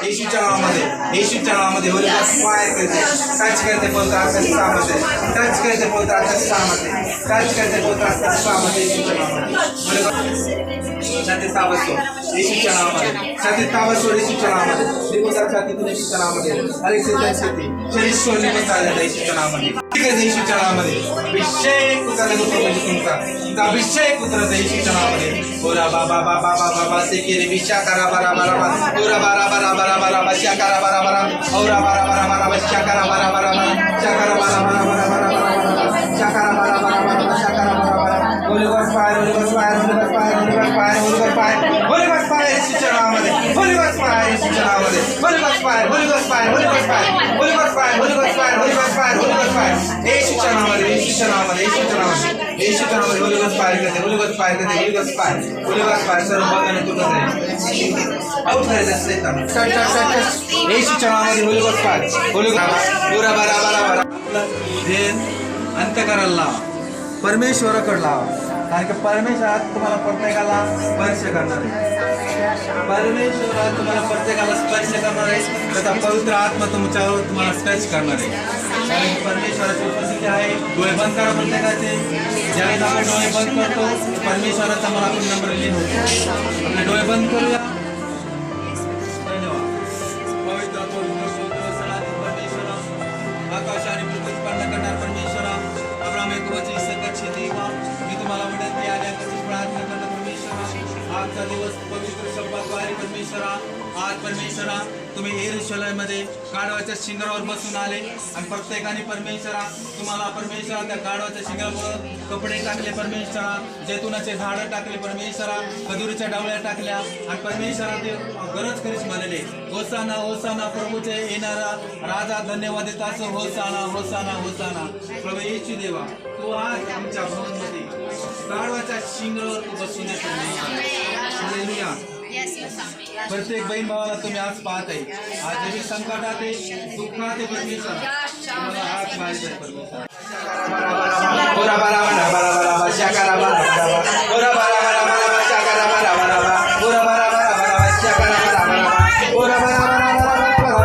येशूच्या नावामध्ये येशूच्या नावामध्ये होली गोस्ट फायर करते टच करते पवित्र आत्म्याच्या सामर्थ्य टच करते पवित्र आत्म्याच्या सामर्थ्य टच करते पवित्र आत्म्याच्या सामर्थ्य येशूच्या नावामध्ये छातीत ताब असतो येशूच्या नावामध्ये छातीत ताब असतो येशूच्या नावामध्ये निघून छातीतून येशूच्या नावामध्ये हर एक सिद्धांत स्थिती शरीर सोड निघून चाललेलं येशूच्या नावामध्ये येशूच्या नावामध्ये अभिषेक उतरला तुमचा अभिषेक उतरत येशूच्या नावामध्ये ओरा बाबा बाबा बाबा बा से केरे विशा करा बरा बरा बा ओरा बारा बरा बरा बरा बशा करा बरा बरा ओरा बारा बरा बरा बशा करा बरा बरा बरा शा करा बरा बरा बरा बरा शा करा बरा बरा बरा शा करा बरा बरा होली गोस्ट फायर होली गोस्ट फायर होली गोस्ट फायर होली गोस्ट फायर होली गोस्ट फायर होली गोस्ट फायर येशूच्या नावामध्ये होली गोस्ट फायर येशूच्या नावामध्ये होली गोस्ट फायर होली गोस्ट फायर होली गोस्ट फायर होली गोस्ट फायर होली गोस्ट फायर होली गोस्ट फायर होली गोस्ट फायर येशूच्या नावामध्ये येशूच्या नावामध्ये येशूच्या नावामध्ये येशूच्या नावामध्ये होली गोस्ट फायर करते होली गोस्ट fire करते Holy गोस्ट fire सर्व बंधने तुटत आहे आउट करायचं असते येशूच्या नावामध्ये होली गोस्ट फायर होली गोस्ट पुरा बारा बारा बारा ध्येय अंत करायला लावा परमेश्वराकडे लावा कारण की परमेश्वरात तुम्हाला प्रत्येकाला स्पर्श करणार आहे परमेश्वरात तुम्हाला प्रत्येकाला स्पर्श करणार आहे त्याचा पवित्र आत्मा तुमच्यावर तुम्हाला स्पर्श करणार आहे कारण की परमेश्वराची उपस्थिती आहे डोळे बंद करा प्रत्येकाचे ज्यावेळेस आपण डोळे बंद करतो परमेश्वराचा मला आपण नंबर लिहित होतो आपले डोळे बंद करूया पवित्र परमेश्वरा आकाश आणि पृथ्वी स्पर्धा करणार परमेश्वरा अब्राहम यहोवाची सकटची देवा मी तुम्हाला विनंती आल्याची प्रार्थना करतो परमेश्वरा आजचा दिवस पवित्र शब्दाद्वारे परमेश्वरा आज परमेश्वरा तुम्ही यरूशलेममध्ये गाढवाच्या शिंगावर बसून आले आणि प्रत्येकाने परमेश्वरा तुम्हाला परमेश्वरा त्या गाढवाच्या शिंगावर कपडे टाकले परमेश्वरा जैतुनाचे झाडं टाकले परमेश्वरा खजुरीच्या डावळ्या टाकल्या आणि परमेश्वरा ते गरज करीच म्हणले होसाना होसाना प्रभूचे येणारा राजा धन्यवाद देत असो होसाना होसाना होसाना प्रभू येशू देवा तू आज आमच्या भवनमध्ये गाढवाच्या शिंगावर तू बसून येतो हालेलुया प्रत्येक बहीण भावाला तुम्ही आज पाहत आहे आज जे संकटात आहे दुःखात आहे परमेश्वर तुम्हाला हात मारत आहे परमेश्वर ओरा बारा बारा बारा बारा शाकारा बारा बारा ओरा बारा बारा बारा शाकारा बारा बारा ओरा बारा बारा बारा शाकारा बारा बारा ओरा बारा बारा बारा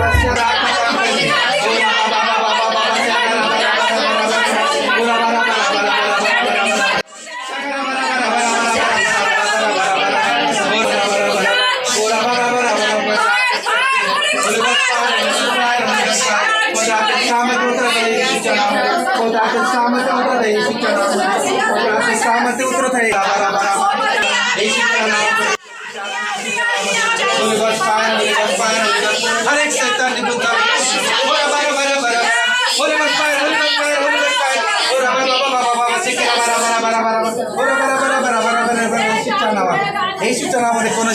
सामर्थ्य उतरत आहे हर एक शैतान निघून येशूच्या नावामध्ये कोण